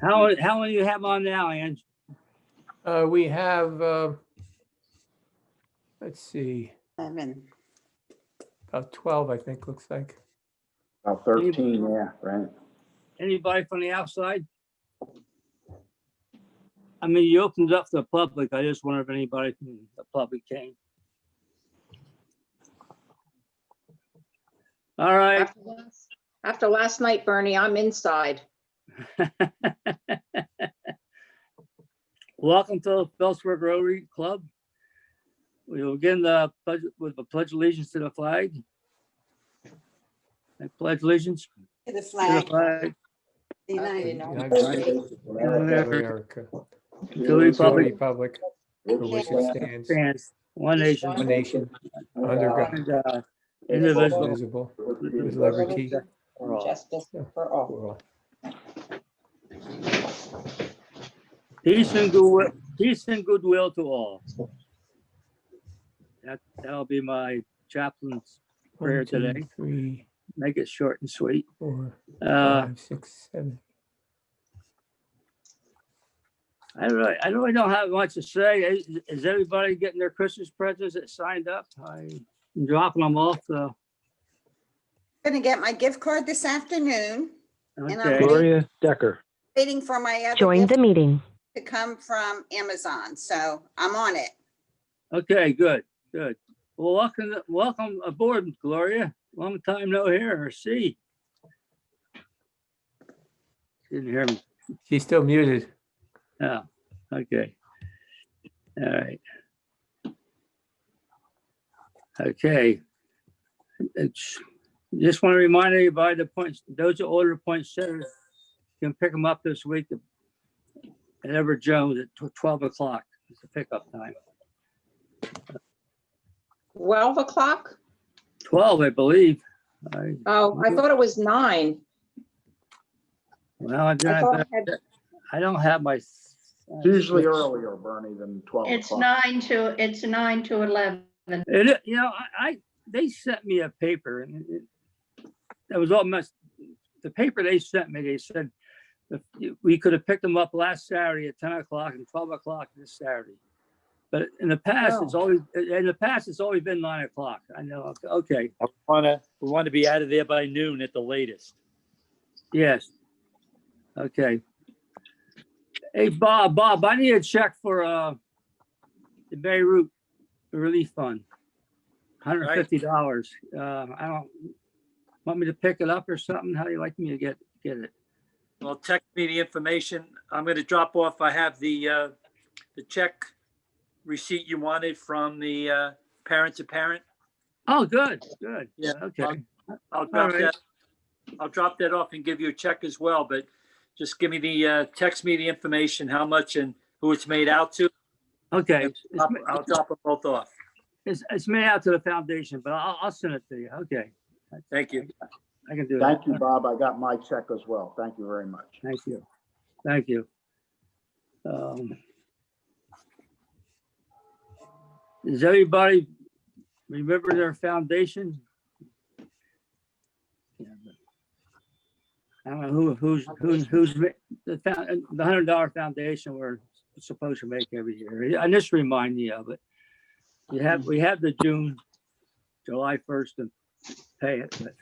How many do you have on now, Ange? We have, let's see, 7. about 12, I think, looks like. About 13, yeah, right. Anybody from the outside? I mean, you opened it up to the public. I just wonder if anybody from the public came. All right. After last night, Bernie, I'm inside. Welcome to the Phillipsburg Rotary Club. We will begin with the pledge allegiance to the flag. I pledge allegiance To the to the flag. flag. The United United States of America, To the to the republic republic for which it stands, stands one nation, one nation, under God, under God, indivisible. indivisible, with liberty For all. Justice for all. for all. Peace and goodwill to all. That'll be my chaplain's prayer 1, 2, today. 3, Make it short and sweet. 4, Uh, 5, 6, 7. I really don't have much to say. Is everybody getting their Christmas presents that signed up? I'm dropping them off. Gonna get my gift card this afternoon. And I'm Okay. Gloria Decker. waiting for my other Join gift the meeting. to come from Amazon, so I'm on it. Okay, good. Well, welcome aboard, Gloria. Long time no hear or see. Didn't hear me. She's still muted. Oh, okay. All right. Okay. Just want to remind everybody the points, those that order poinsettias can pick them up this week at Everett Jones at 12 o'clock. It's the pickup time. 12 o'clock? 12, I believe. Oh, I thought it was 9. Well, I thought I had- I don't have my. It's usually earlier, Bernie, than 12 It's o'clock. 9 to 11. They sent me a paper and that was all messed. The paper they sent me, they said we could have picked them up last Saturday at 10 o'clock and 12 o'clock this Saturday. But in the past, it's always been 9 o'clock. I know. Okay. We want to be out of there by noon at the latest. Yes. Okay. Hey, Bob, I need a check for the Beirut Relief Fund. $150. I don't want me to pick it up or something. How do you like me to get it? Well, text me the information. I'm going to drop off. I have the check receipt you wanted from the parent to parent. Oh, good. Yeah. Okay. I'll drop right. that. I'll drop that off and give you a check as well, but just give me text me the information, how much and who it's made out to. Okay. I'll drop them both off. It's made out to the foundation, but I'll send it to you. Okay. Thank you. I can do that. Thank you, Bob. I got my check as well. Thank you very much. Thank you. Does everybody remember their foundation? I don't know who's the $100 foundation we're supposed to make every year. I just remind you of it. We have the July 1st to pay it. But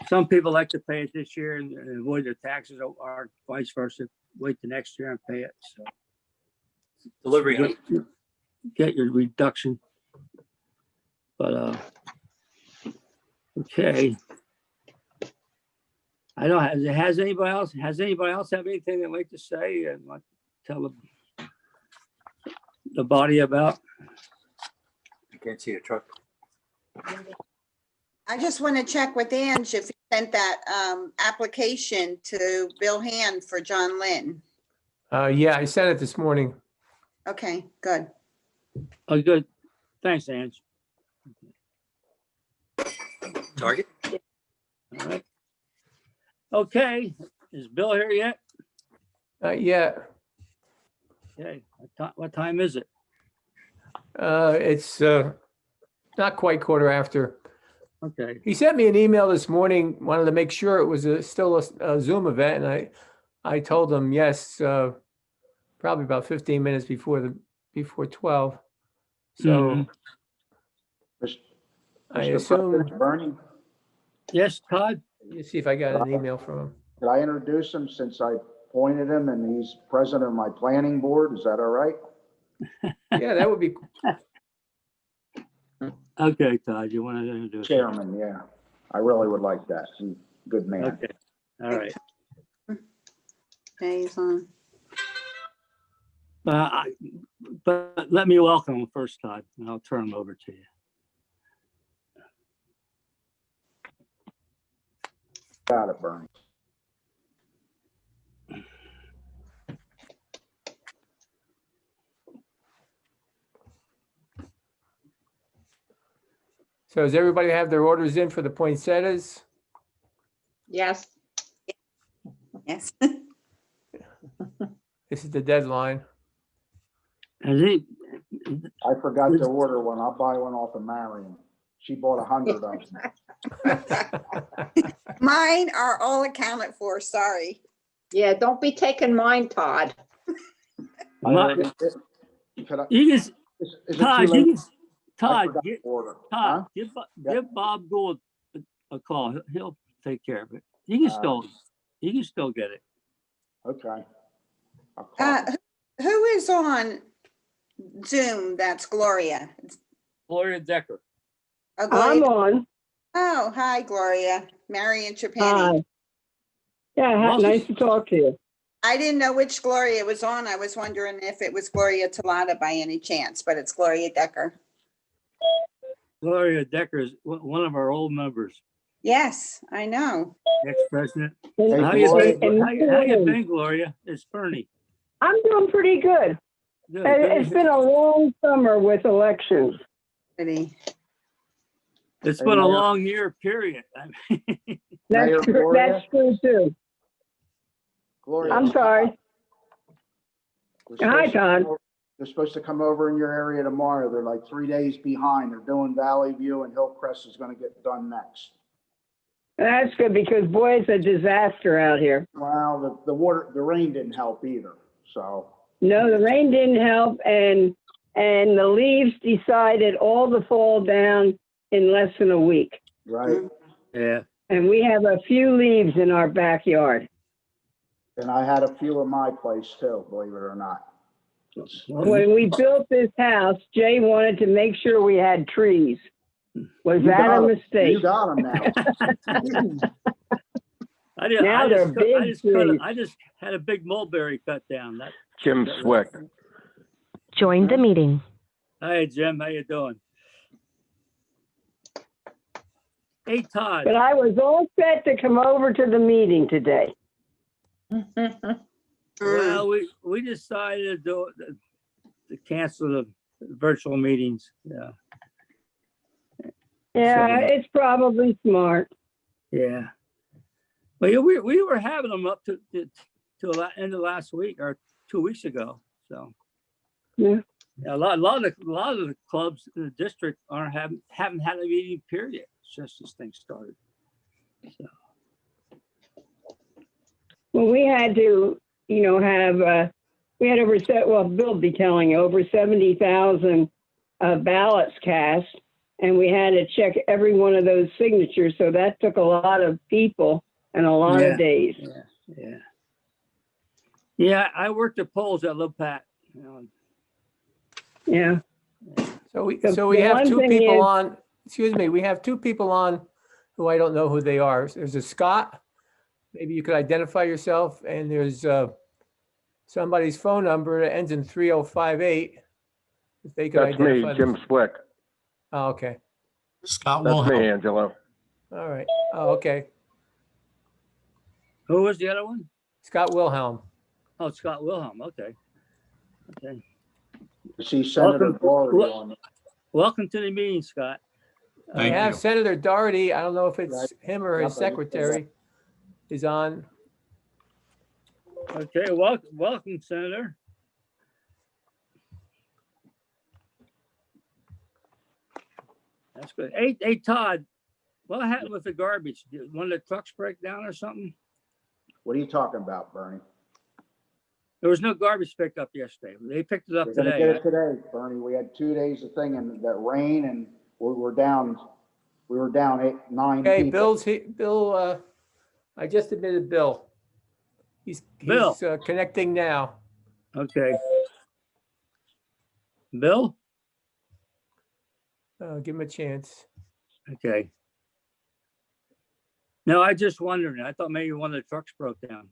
some people like to pay it this year and avoid their taxes, or vice versa. Wait the next year and pay it. So Delivery. get your reduction. But okay. I don't have, has anybody else have anything they'd like to say and like tell the body about? I can't see a truck. I just want to check with Ange if he sent that application to Bill Hand for John Lynn. Yeah, I sent it this morning. Okay, good. Oh, good. Thanks, Ange. Target? All right. Okay, is Bill here yet? Yeah, Okay, what time is it? it's not quite quarter after. Okay, He sent me an email this morning, wanted to make sure it was still a Zoom event, and I told them yes, probably about 15 minutes before 12. So Mhm. Mr. I Mr. assume, President, Bernie, Yes, Todd? let me see if I got an email from him. could I introduce him since I appointed him and he's president of my planning board? Is that all right? Yeah, that would be, Okay, Todd, you want to introduce? him? Chairman, yeah. I really would like that. He's a good man. Okay, all right. Jay's on. But let me welcome him first, Todd, and I'll turn him over to you. Got it, Bernie. so does everybody have their orders in for the poinsettias? Yes. Yes. This is the deadline. Has he, I forgot to order one. I'll buy one off of Marion. She bought 100 of them. Mine are all accounted for, sorry. Yeah, don't be taking mine, Todd. My- Could I- you can, is it Todd, too late? you can, I Todd, forgot to order. Todd, Huh? give Bob Gould a call. He'll take care of it. You can still get it. Okay. I'll call Uh, him. who is on Zoom? That's Gloria. Gloria Decker. Oh, I'm Gloria. on. Oh, hi, Gloria. Marion Trapani. Hi. Yeah, Welcome. nice to talk to you. I didn't know which Gloria was on. I was wondering if it was Gloria Talata by any chance, but it's Gloria Decker. Gloria Decker is one of our old members, Yes, I know. ex-president. Hey, How you Gloria. been? How you been, Gloria? It's Bernie. I'm doing pretty good. Good, It's good. been a long summer with elections. Pretty. It's Hey, been a Mayor. long year, period. Mayor That's true, Gloria? that's true too. Gloria. I'm sorry. They're Hi, supposed to Todd. come over- They're supposed to come over in your area tomorrow. They're like 3 days behind. They're doing Valley View and Hillcrest is gonna get done next. That's good because boy, it's a disaster out here. Well, the rain didn't help either, so. No, the rain didn't help and the leaves decided all to fall down in less than a week. Right, Yeah. And we have a few leaves in our backyard. and I had a few in my place too, believe it or not. When we built this house, Jay wanted to make sure we had trees. Was You that got a 'em. mistake? You got them now. Now they're big trees. I just had a big mulberry cut down. That. Jim Swick. Joined the meeting. Hey, Jim, how you doing? Hey, Todd. But I was all set to come over to the meeting today. Well, we decided to cancel the virtual meetings. Yeah. Yeah, So- it's probably smart. Yeah. Well, yeah, we were having them up to end of last week or 2 weeks ago. So Yeah. yeah, a lot of the clubs in the district haven't had a meeting period since this thing started. So Well, we had to, have, we had Bill will be telling you, over 70,000 ballots cast. And we had to check every one of those signatures. So that took a lot of people and a lot Yeah. of days. Yeah, I worked the polls at Lopat. Yeah. So we The have one two thing people is- on, excuse me, we have two people on who I don't know who they are. There's a Scott, maybe you could identify yourself, and there's somebody's phone number that ends in 3058. If they could That's me, identify. Jim Swick. Oh, okay. Scott That's me, Wilhelm. Angelo. All right. Oh, okay. Who was the other one? Scott Wilhelm. Oh, Scott Wilhelm. Okay. See Senator Welcome. Dory on. Welcome to the meeting, Scott. We Thank have you. Senator Doherty. I don't know if it's Right. him or his Yep, I think so. secretary is on. Okay, welcome, Senator. That's good. Hey, Todd, what happened with the garbage? Did one of the trucks break down or something? What are you talking about, Bernie? There was no garbage picked up yesterday. They picked it up We're gonna get today. it today, Bernie. We had 2 days of thing and that rain and we were down 9 Okay, people. Bill, I just admitted Bill. He's Bill. connecting now. Okay. Bill? Give him a chance. Okay. No, I just wondered. I thought maybe one of the trucks broke down.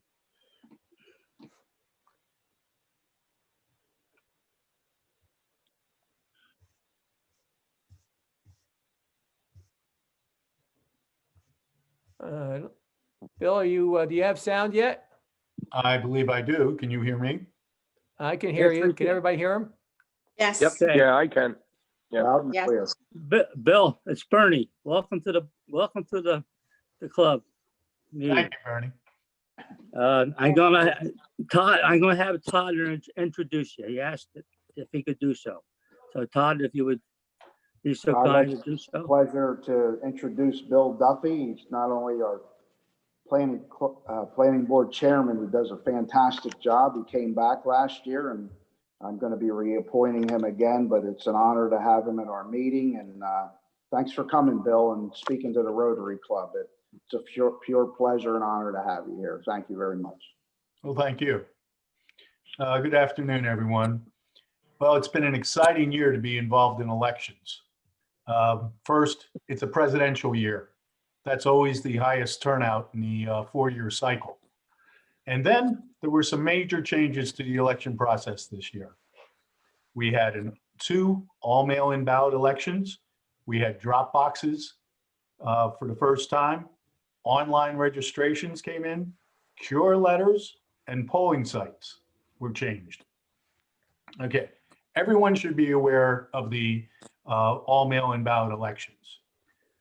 Bill, do you have sound yet? I believe I do. Can you hear me? I can hear Yes, you. we Can can. everybody hear him? Yes. Okay. Yeah, I can. Yeah. Loud and Yes. clear. Bill, it's Bernie. Welcome to the club meeting. Thank you, Bernie. I'm gonna have Todd introduce you. He asked if he could do so. So Todd, if you would be so I'd kind like to do so. Pleasure to introduce Bill Duffy. He's not only our planning board chairman, who does a fantastic job. He came back last year and I'm going to be reappointing him again, but it's an honor to have him at our meeting. And thanks for coming, Bill, and speaking to the Rotary Club. It's a pure pleasure and honor to have you here. Thank you very much. Well, thank you. Good afternoon, everyone. Well, it's been an exciting year to be involved in elections. First, it's a presidential year. That's always the highest turnout in the 4-year cycle. And then there were some major changes to the election process this year. We had 2 all mail-in ballot elections. We had drop boxes for the first time. Online registrations came in, cure letters, and polling sites were changed. Okay, everyone should be aware of the all mail-in ballot elections.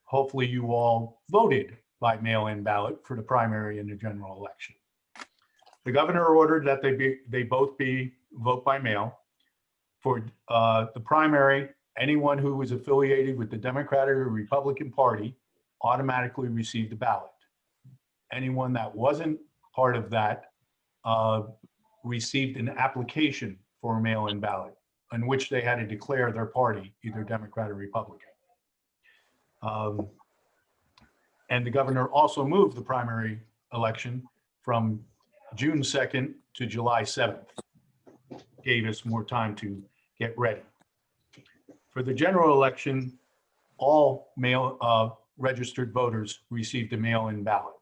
Hopefully you all voted by mail-in ballot for the primary and the general election. The governor ordered that they both be vote by mail. For the primary, anyone who was affiliated with the Democratic or Republican Party automatically received a ballot. Anyone that wasn't part of that received an application for a mail-in ballot in which they had to declare their party, either Democrat or Republican. And the governor also moved the primary election from June 2nd to July 7th. Gave us more time to get ready. For the general election, all registered voters received a mail-in ballot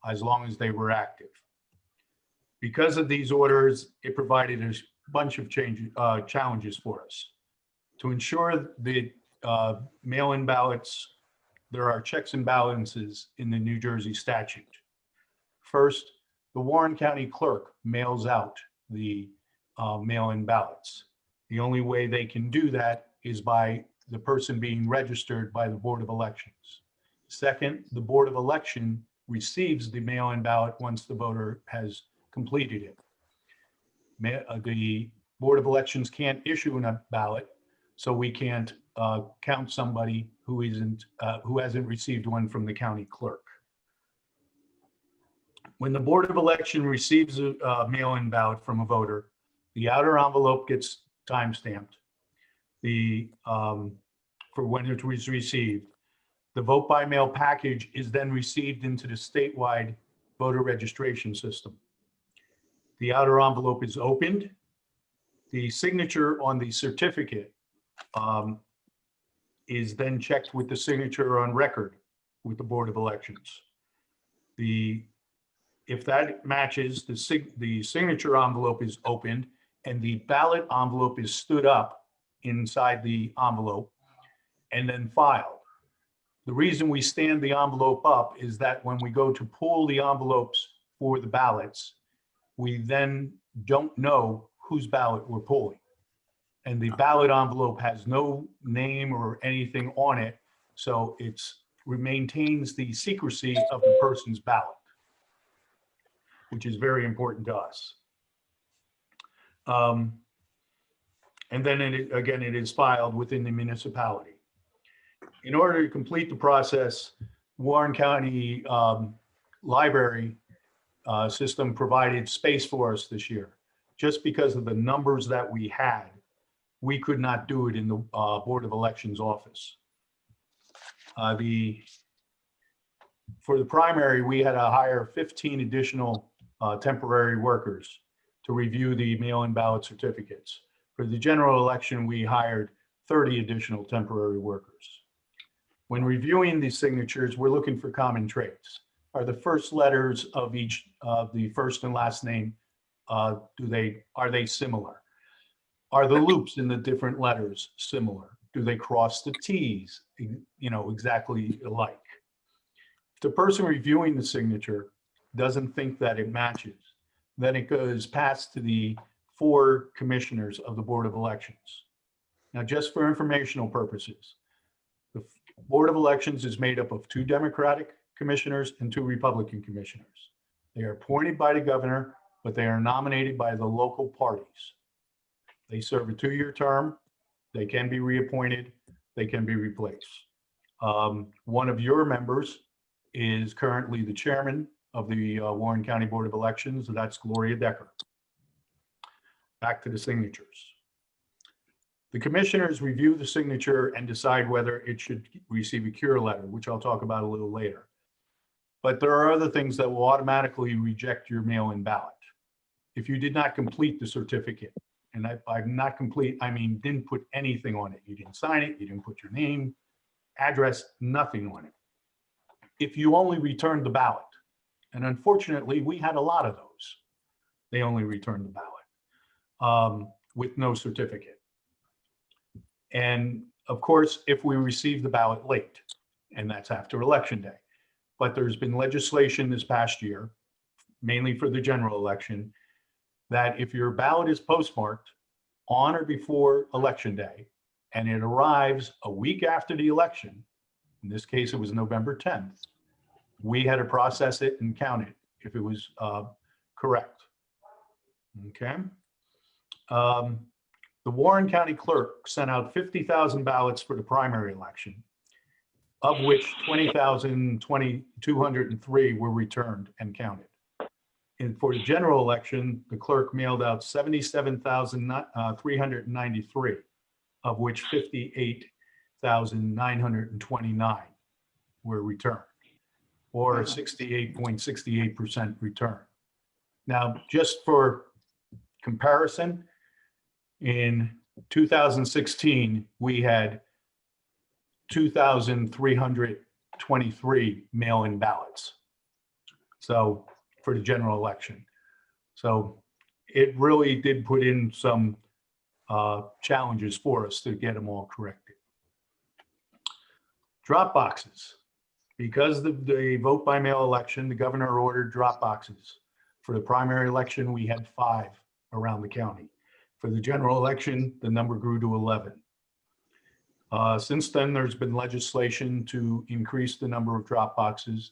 as long as they were active. Because of these orders, it provided a bunch of challenges for us. To ensure the mail-in ballots, there are checks and balances in the New Jersey statute. First, the Warren County clerk mails out the mail-in ballots. The only way they can do that is by the person being registered by the Board of Elections. Second, the Board of Election receives the mail-in ballot once the voter has completed it. The Board of Elections can't issue a ballot, so we can't count somebody who hasn't received one from the county clerk. When the Board of Election receives a mail-in ballot from a voter, the outer envelope gets time-stamped for when it was received. The vote by mail package is then received into the statewide voter registration system. The outer envelope is opened. The signature on the certificate is then checked with the signature on record with the Board of Elections. If that matches, the signature envelope is opened and the ballot envelope is stood up inside the envelope and then filed. The reason we stand the envelope up is that when we go to pull the envelopes for the ballots, we then don't know whose ballot we're pulling. And the ballot envelope has no name or anything on it, so it maintains the secrecy of the person's ballot, which is very important to us. And then again, it is filed within the municipality. In order to complete the process, Warren County Library system provided space for us this year. Just because of the numbers that we had, we could not do it in the Board of Elections office. For the primary, we had to hire 15 additional temporary workers to review the mail-in ballot certificates. For the general election, we hired 30 additional temporary workers. When reviewing these signatures, we're looking for common traits. Are the first letters of each of the first and last name, are they similar? Are the loops in the different letters similar? Do they cross the T's, exactly alike? If the person reviewing the signature doesn't think that it matches, then it goes past to the 4 commissioners of the Board of Elections. Now, just for informational purposes, the Board of Elections is made up of 2 Democratic commissioners and 2 Republican commissioners. They are appointed by the governor, but they are nominated by the local parties. They serve a 2-year term. They can be reappointed. They can be replaced. One of your members is currently the chairman of the Warren County Board of Elections, and that's Gloria Decker. Back to the signatures. The commissioners review the signature and decide whether it should receive a cure letter, which I'll talk about a little later. But there are other things that will automatically reject your mail-in ballot. If you did not complete the certificate, and by not complete, I mean didn't put anything on it. You didn't sign it, you didn't put your name, address, nothing on it. If you only returned the ballot, and unfortunately, we had a lot of those. They only returned the ballot with no certificate. And of course, if we receive the ballot late, and that's after Election Day. But there's been legislation this past year, mainly for the general election, that if your ballot is postmarked on or before Election Day, and it arrives a week after the election, in this case, it was November 10th, we had to process it and count it if it was correct. Okay. The Warren County Clerk sent out 50,000 ballots for the primary election, of which 20,203 were returned and counted. And for the general election, the clerk mailed out 77,393, of which 58,929 were returned, or 68.68% return. Now, just for comparison, in 2016, we had 2,323 mail-in ballots. So for the general election. So it really did put in some challenges for us to get them all corrected. Drop boxes. Because the vote by mail election, the governor ordered drop boxes. For the primary election, we had 5 around the county. For the general election, the number grew to 11. Since then, there's been legislation to increase the number of drop boxes.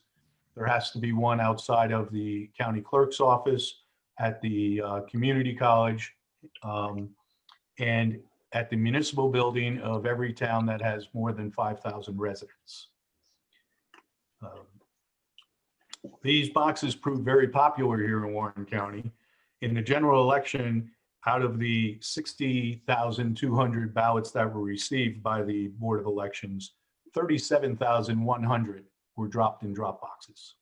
There has to be one outside of the county clerk's office, at the community college, and at the municipal building of every town that has more than 5,000 residents. These boxes proved very popular here in Warren County. In the general election, out of the 60,200 ballots that were received by the Board of Elections, 37,100 were dropped in drop boxes.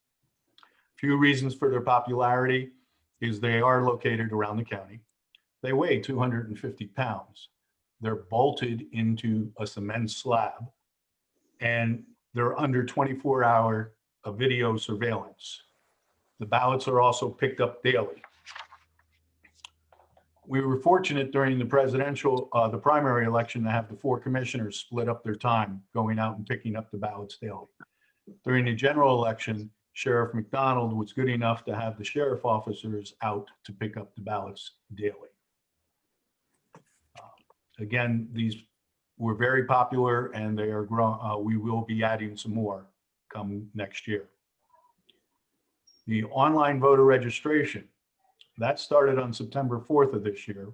Few reasons for their popularity is they are located around the county. They weigh 250 pounds. They're bolted into a cement slab, and they're under 24-hour video surveillance. The ballots are also picked up daily. We were fortunate during the the primary election to have the 4 commissioners split up their time going out and picking up the ballots daily. During the general election, Sheriff McDonald was good enough to have the sheriff officers out to pick up the ballots daily. Again, these were very popular, and they are growing. We will be adding some more come next year. The online voter registration. That started on September 4th of this year.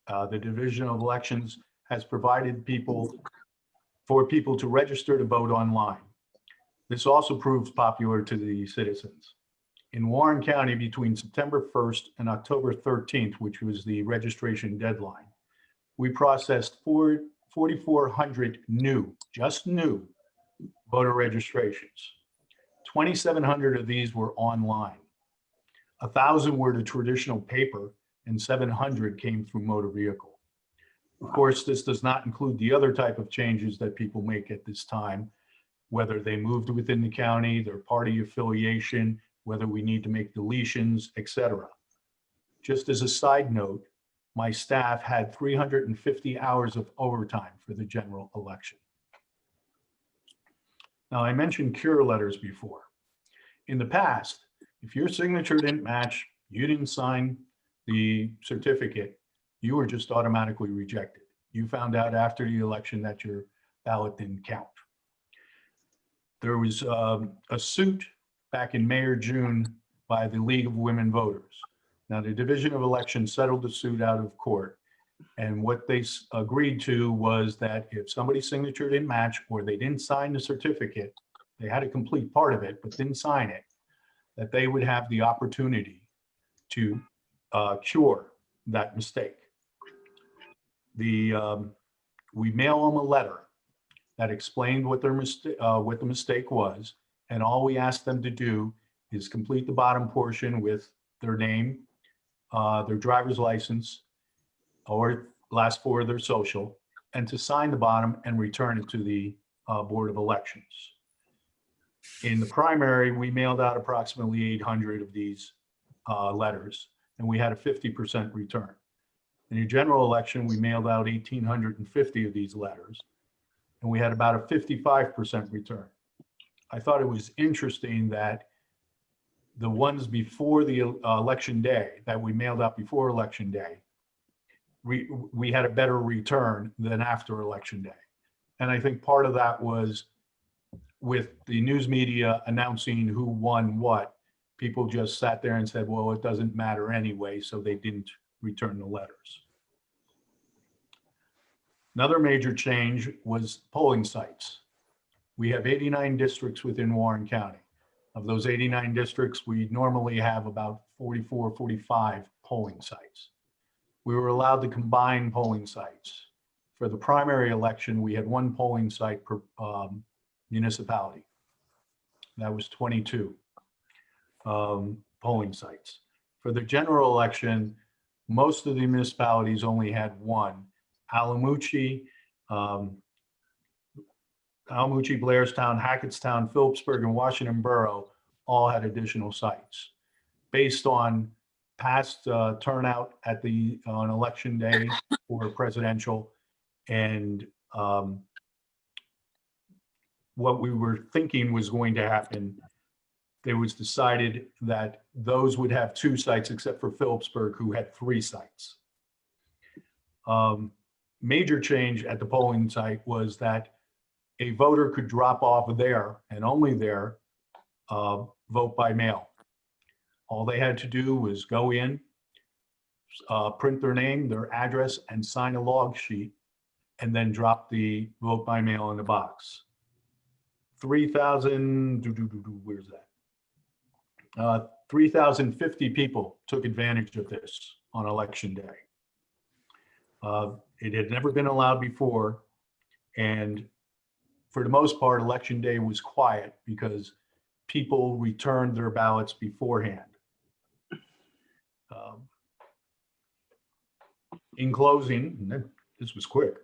The Division of Elections has provided people to register to vote online. This also proves popular to the citizens. In Warren County, between September 1st and October 13th, which was the registration deadline, we processed 4,400 new, just new voter registrations. 2,700 of these were online. 1,000 were to traditional paper and 700 came through motor vehicle. Of course, this does not include the other type of changes that people make at this time, whether they moved within the county, their party affiliation, whether we need to make deletions, etc. Just as a side note, my staff had 350 hours of overtime for the general election. Now, I mentioned cure letters before. In the past, if your signature didn't match, you didn't sign the certificate, you were just automatically rejected. You found out after the election that your ballot didn't count. There was a suit back in May or June by the League of Women Voters. Now, the Division of Elections settled the suit out of court. And what they agreed to was that if somebody's signature didn't match or they didn't sign the certificate, they had to complete part of it, but didn't sign it, that they would have the opportunity to cure that mistake. We mail them a letter that explained what the mistake was, and all we asked them to do is complete the bottom portion with their name, their driver's license, or last four of their social, and to sign the bottom and return it to the Board of Elections. In the primary, we mailed out approximately 800 of these letters, and we had a 50% return. In the general election, we mailed out 1,850 of these letters, and we had about a 55% return. I thought it was interesting that the ones before the election day, that we mailed out before election day, we had a better return than after election day. And I think part of that was with the news media announcing who won what, people just sat there and said, well, it doesn't matter anyway, so they didn't return the letters. Another major change was polling sites. We have 89 districts within Warren County. Of those 89 districts, we normally have about 44, 45 polling sites. We were allowed to combine polling sites. For the primary election, we had one polling site per municipality. That was 22 polling sites. For the general election, most of the municipalities only had one. Alamucci, Blairstown, Hackettstown, Phillipsburg, and Washington Borough all had additional sites. Based on past turnout at on election day for presidential, and what we were thinking was going to happen, it was decided that those would have 2 sites except for Phillipsburg, who had 3 sites. Major change at the polling site was that a voter could drop off there and only there vote by mail. All they had to do was go in, print their name, their address, and sign a log sheet, and then drop the vote by mail in the box. 3,050 people took advantage of this on election day. It had never been allowed before, and for the most part, election day was quiet because people returned their ballots beforehand. In closing, this was quick.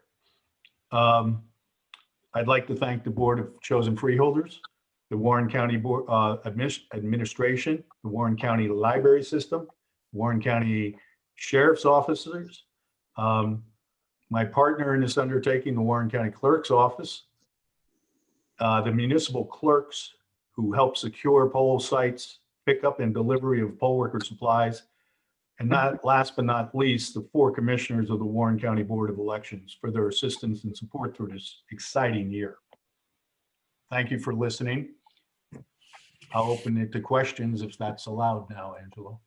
I'd like to thank the Board of Chosen Freeholders, the Warren County Board Administration, the Warren County Library System, Warren County Sheriff's Officers, my partner in this undertaking, the Warren County Clerk's Office, the municipal clerks who help secure poll sites, pickup and delivery of poll worker supplies, and last but not least, the 4 commissioners of the Warren County Board of Elections for their assistance and support through this exciting year. Thank you for listening. I'll open it to questions if that's allowed now, Angelo.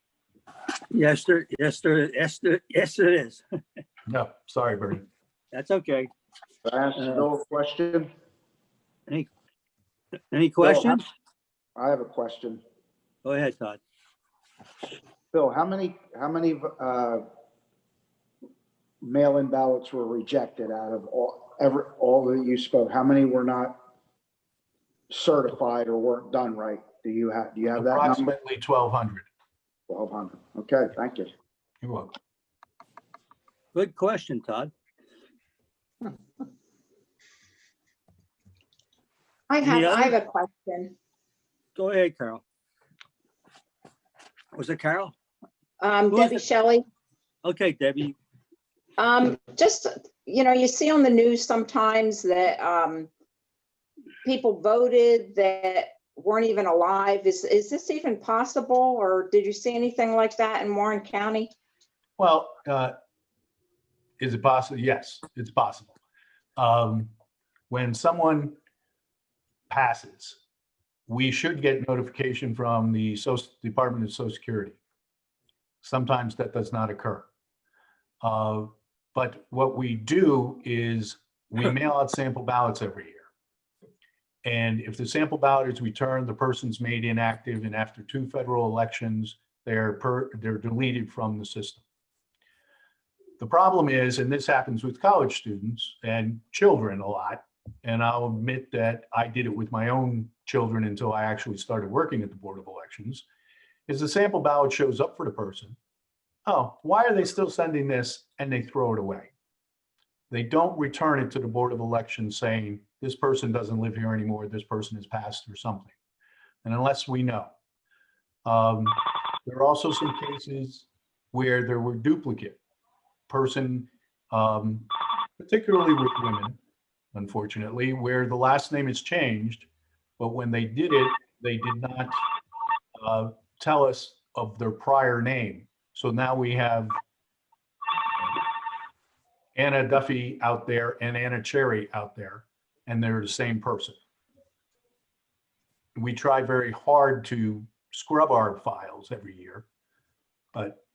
Yes, sir. Yes, sir. Yes, sir. Yes, it is. No, sorry, Bernie. That's okay. Can I ask Bill a question? Any questions? I have a question. Go ahead, Todd. Bill, how many mail-in ballots were rejected out of all that you spoke? How many were not certified or weren't done right? Do you have that number? Approximately 1,200. 1,200. Okay, thank you. You're welcome. Good question, Todd. I Any have other? a question. Go ahead, Carol. Was it Carol? Who is Debbie it? Shelley. Okay, Debbie. Just, you see on the news sometimes that people voted that weren't even alive. Is this even possible, or did you see anything like that in Warren County? Well, is it possible? Yes, it's possible. When someone passes, we should get notification from the Department of Social Security. Sometimes that does not occur. But what we do is we mail out sample ballots every year. And if the sample ballot is returned, the person's made inactive, and after 2 federal elections, they're deleted from the system. The problem is, and this happens with college students and children a lot, and I'll admit that I did it with my own children until I actually started working at the Board of Elections, is the sample ballot shows up for the person. Oh, why are they still sending this? And they throw it away. They don't return it to the Board of Elections saying, this person doesn't live here anymore, this person has passed or something. And unless we know. There are also some cases where there were duplicate person, particularly with women, unfortunately, where the last name is changed, but when they did it, they did not tell us of their prior name. So now we have Anna Duffy out there and Anna Cherry out there, and they're the same person. We try very hard to scrub our files every year, but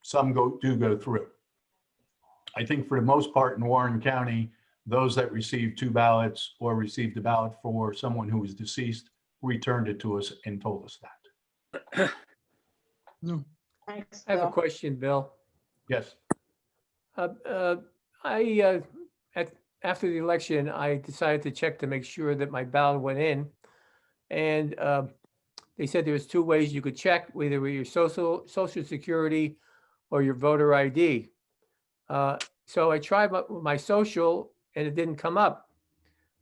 some do go through. I think for the most part in Warren County, those that received 2 ballots or received a ballot for someone who was deceased returned it to us and told us that. Thanks, I have a Bill. question, Bill. Yes. After the election, I decided to check to make sure that my ballot went in. And they said there was 2 ways you could check, either with your social security or your voter ID. So I tried my social and it didn't come up.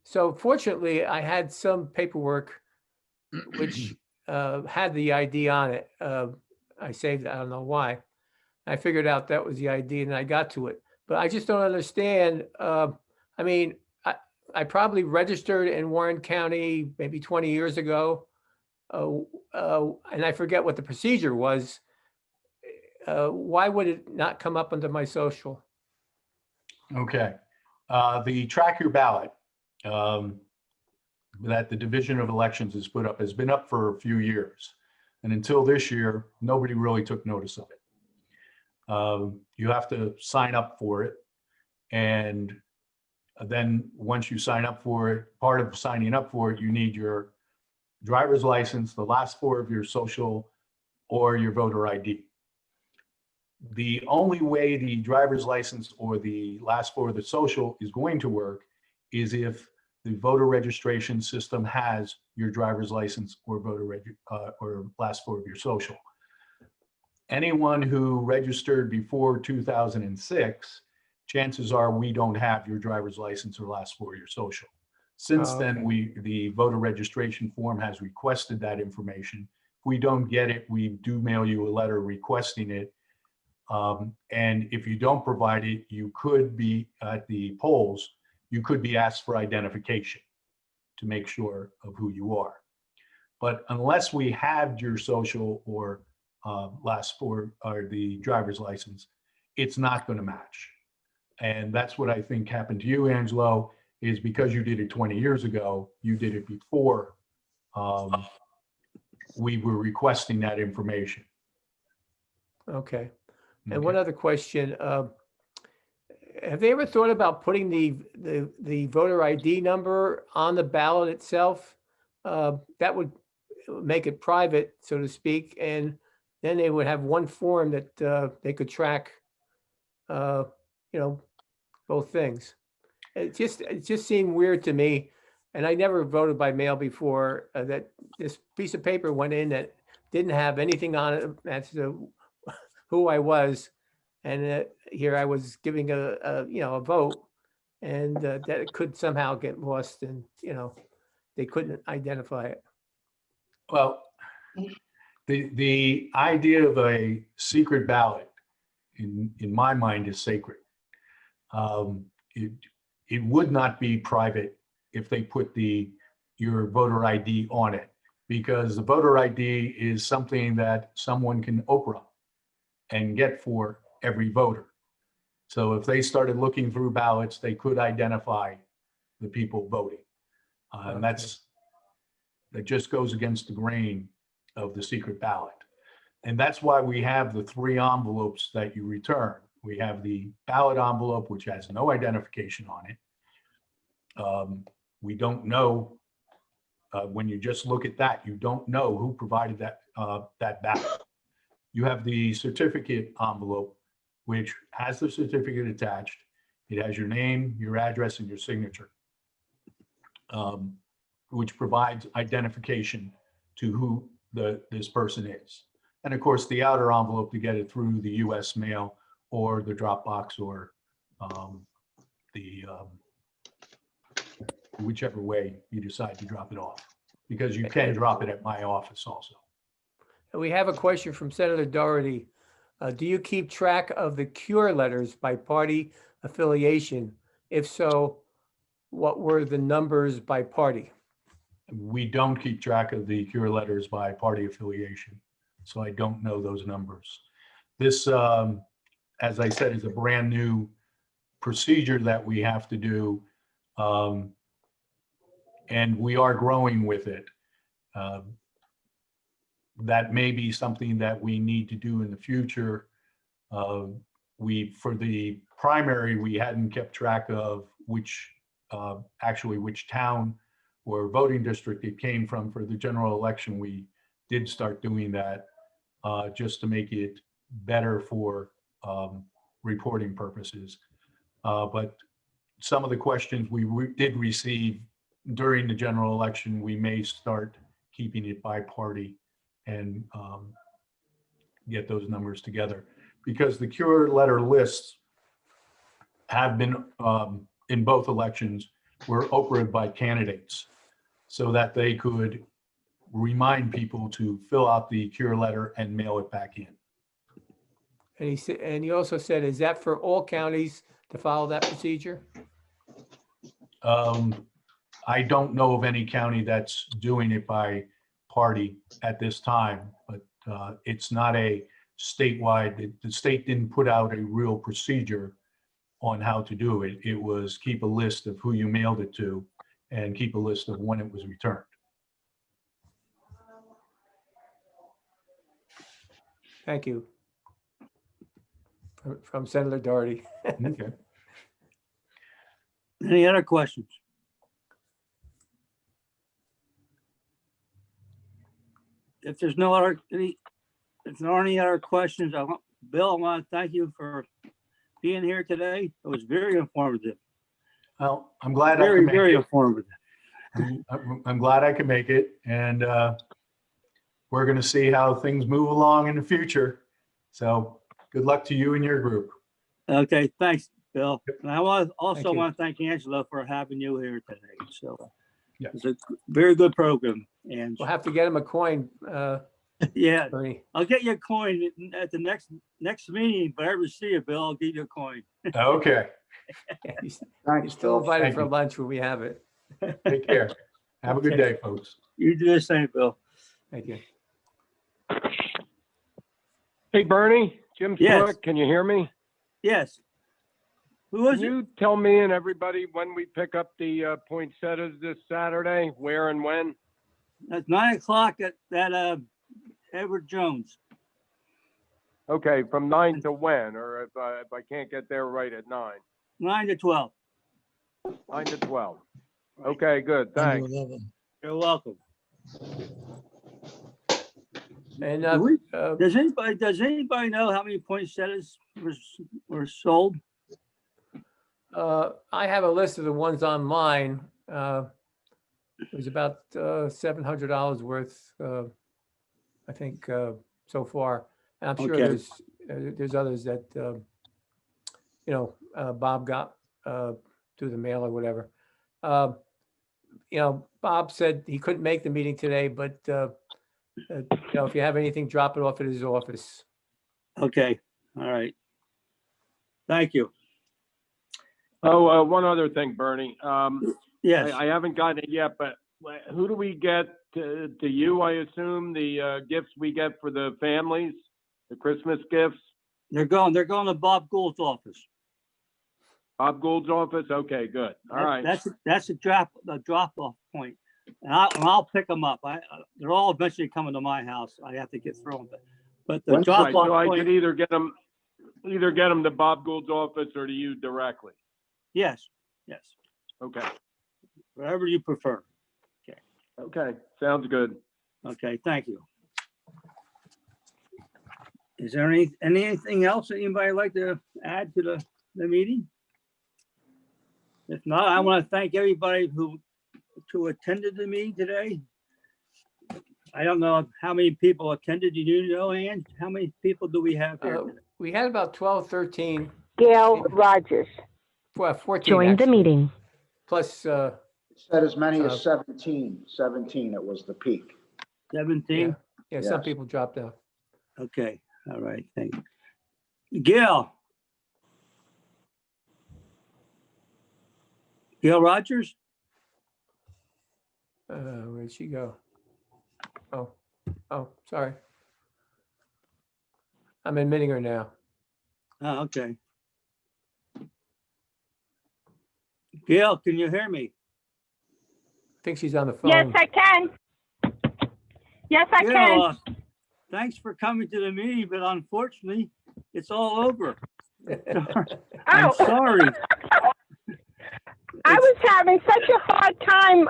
So fortunately, I had some paperwork which had the ID on it. I saved it, I don't know why. I figured out that was the ID and I got to it. But I just don't understand. I mean, I probably registered in Warren County maybe 20 years ago. And I forget what the procedure was. Why would it not come up under my social? Okay. The Track Your Ballot that the Division of Elections has put up has been up for a few years. And until this year, nobody really took notice of it. You have to sign up for it. And then once you sign up for it, part of signing up for it, you need your driver's license, the last 4 of your social, or your voter ID. The only way the driver's license or the last 4 of the social is going to work is if the voter registration system has your driver's license or or last 4 of your social. Anyone who registered before 2006, chances are we don't have your driver's license or last 4 of your social. Since then, the voter registration form has requested that information. If we don't get it, we do mail you a letter requesting it. And if you don't provide it, you could be at the polls, you could be asked for identification to make sure of who you are. But unless we have your social or last 4 or the driver's license, it's not going to match. And that's what I think happened to you, Angelo, is because you did it 20 years ago, you did it before we were requesting that information. Okay. And one other question, have they ever thought about putting the voter ID number on the ballot itself? That would make it private, so to speak, and then they would have one form that they could track, you know, both things. It just seemed weird to me. And I never voted by mail before, that this piece of paper went in that didn't have anything on it as to who I was. And here I was giving you know, a vote, and that it could somehow get lost, and, you know, they couldn't identify it. Well, the idea of a secret ballot in my mind is sacred. It would not be private if they put your voter ID on it, because the voter ID is something that someone can Oprah and get for every voter. So if they started looking through ballots, they could identify the people voting. And that just goes against the grain of the secret ballot. And that's why we have the 3 envelopes that you return. We have the ballot envelope, which has no identification on it. We don't know, when you just look at that, you don't know who provided that ballot. You have the certificate envelope, which has the certificate attached. It has your name, your address, and your signature, which provides identification to who this person is. And of course, the outer envelope to get it through the US mail or the Dropbox, or whichever way you decide to drop it off, because you can drop it at my office also. We have a question from Senator Doherty. Do you keep track of the cure letters by party affiliation? If so, what were the numbers by party? We don't keep track of the cure letters by party affiliation, so I don't know those numbers. This, as I said, is a brand new procedure that we have to do, and we are growing with it. That may be something that we need to do in the future. For the primary, we hadn't kept track of which town or voting district it came from. For the general election, we did start doing that, just to make it better for reporting purposes. But some of the questions we did receive during the general election, we may start keeping it by party and get those numbers together, because the cure letter lists have been, in both elections, were opened by candidates so that they could remind people to fill out the cure letter and mail it back in. And he said, and he also said, is that for all counties to follow that procedure? I don't know of any county that's doing it by party at this time, but it's not a statewide. The state didn't put out a real procedure on how to do it. It was keep a list of who you mailed it to and keep a list of when it was returned. Thank you. From Senator Doherty. Okay. Any other questions? If there's no other, if there aren't any other questions, Bill, I want to thank you for being here today. It was very informative. Well, I'm glad I Very, could make very it. informative. I'm glad I could make it, and we're going to see how things move along in the future. So good luck to you and your group. Okay, thanks, Bill. And I also Thank you. want to thank Angela for having you here today. So Yeah. it's a very good program. And We'll have to get him a coin, yeah, Bernie. I'll get you a coin at the next meeting. If I ever see you, Bill, I'll give you a coin. Okay. He's Thanks, still Bill. invited Thank for you. lunch when we have it. Take care. Have a good day, folks. You do the same, Bill. Thank you. Hey, Bernie, Jim Yes. Stewart, can you hear me? Yes. Who was Can it? you tell me and everybody when we pick up the poinsettias this Saturday, where and when? That's 9 o'clock at Edward Jones. Okay, from 9 to when, or if I can't get there right at 9? 9 to 12. 9 to 12. Okay, good, thanks. You're welcome. And, Do we- Does anybody know how many poinsettias were sold? I have a list of the ones online. It was about $700 worth, I think, so far. And I'm sure Okay. there's others that, Bob got through the mail or whatever. Bob said he couldn't make the meeting today, but, if you have anything, drop it off at his office. Okay, all right. Thank you. Oh, one other thing, Bernie. Yes, I haven't gotten it yet, but who do we get to you, I assume, the gifts we get for the families, the Christmas gifts? they're going to Bob Gould's office. Bob Gould's office? Okay, good. All right. That's the drop off point. And I'll pick them up. They're all eventually coming to my house. I have to get through them, but the When's drop Right, so I off could point, either get them to Bob Gould's office or to you directly. yes, Okay. whatever you prefer. Okay, sounds good. Okay, thank you. Is there anything else that anybody would like to add to the meeting? If not, I want to thank everybody who attended the meeting today. I don't know how many people attended. Do you know, Ann? How many people do we have here? We had about 12, 13, Gail Rogers. 14 Join the actually, meeting. plus, Said as many as 17, it was the peak. 17? some Yes. people dropped out. Okay, all right, thank you. Gail Rogers? Where'd she go? Oh, sorry. I'm admitting her now. Oh, okay. Gail, can you hear me? I think she's on the phone. Yes, I can. Yes, I can. Gail, thanks for coming to the meeting, but unfortunately, it's all over. I'm Oh. sorry. I was having such a hard time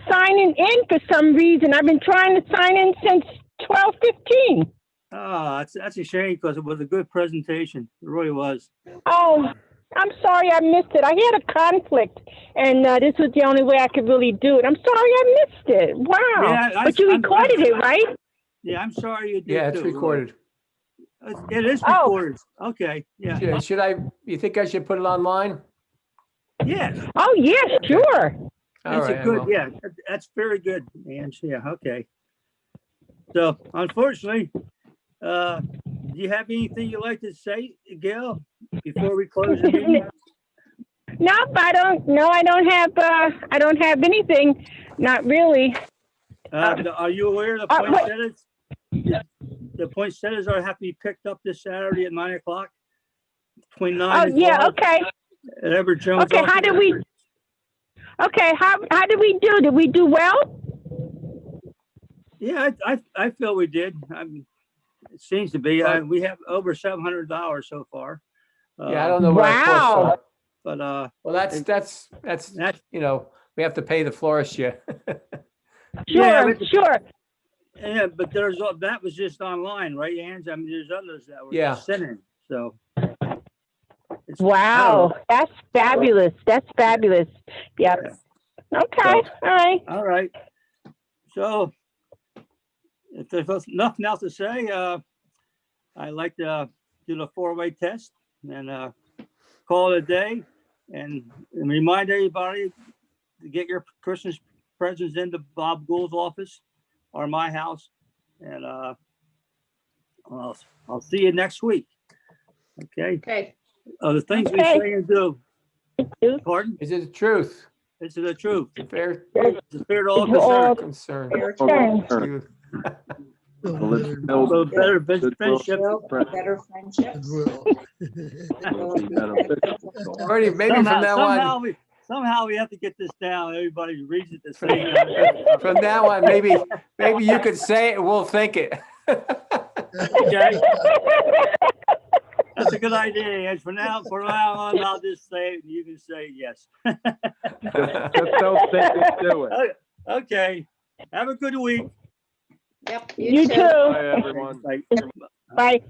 signing in for some reason. I've been trying to sign in since 12:15. Ah, that's a shame because it was a good presentation. It really was. Oh, I'm sorry I missed it. I had a conflict, and this was the only way I could really do it. I'm sorry I missed it. Wow. Yeah, But you recorded it, right? Yeah, I'm sorry you did. Yeah, it's too. recorded. It is Oh. recorded. Okay, yeah. You think I should put it online? Yes, Oh, yes, sure. All that's right, a I good, will. yeah, that's very good, Ange. Yeah, okay. So unfortunately, do you have anything you'd like to say, Gail, before we close the meeting? Nope, I don't. No, I don't have. I don't have anything. Not really. Are you aware of the poinsettias? The poinsettias have to be picked up this Saturday at 9 o'clock. Between 9 Oh, and 12. yeah. Okay. At Everett Jones. Okay. How did we? Okay. How did we do? Did we do well? Yeah, I feel we did. It seems to be. Well- We have over $700 so far. Yeah, I don't know what I Wow. cost. But Well, that's, we have to pay the florist yet. Yeah, Sure. but- Sure. yeah, but that was just online, right, Ange? I mean, there's others that were Yeah. sent in. So. It's- Wow. That's fabulous. That's fabulous. Yep. Okay. All right. All right. So if there's nothing else to say, I'd like to do the 4-way test and call it a day and remind everybody to get your Christmas presents into Bob Gould's office or my house. And I'll see you next week. Okay. Okay. The things we Okay. say and do. Pardon? Is it the truth? It's the truth. Fair It's the spirit of all It's all- concerned. concern. Turn. You- So better friendship. Better friendships. Bernie, maybe from now on, Somehow we have to get this down. Everybody reads it the same time. from now on, maybe you could say it, we'll think it. Okay, that's a good idea. And from now on, I'll just say it and you can say yes. Just don't think it, do it. Okay, have a good week. Yep. You too. too. Bye, everyone. Like, Bye.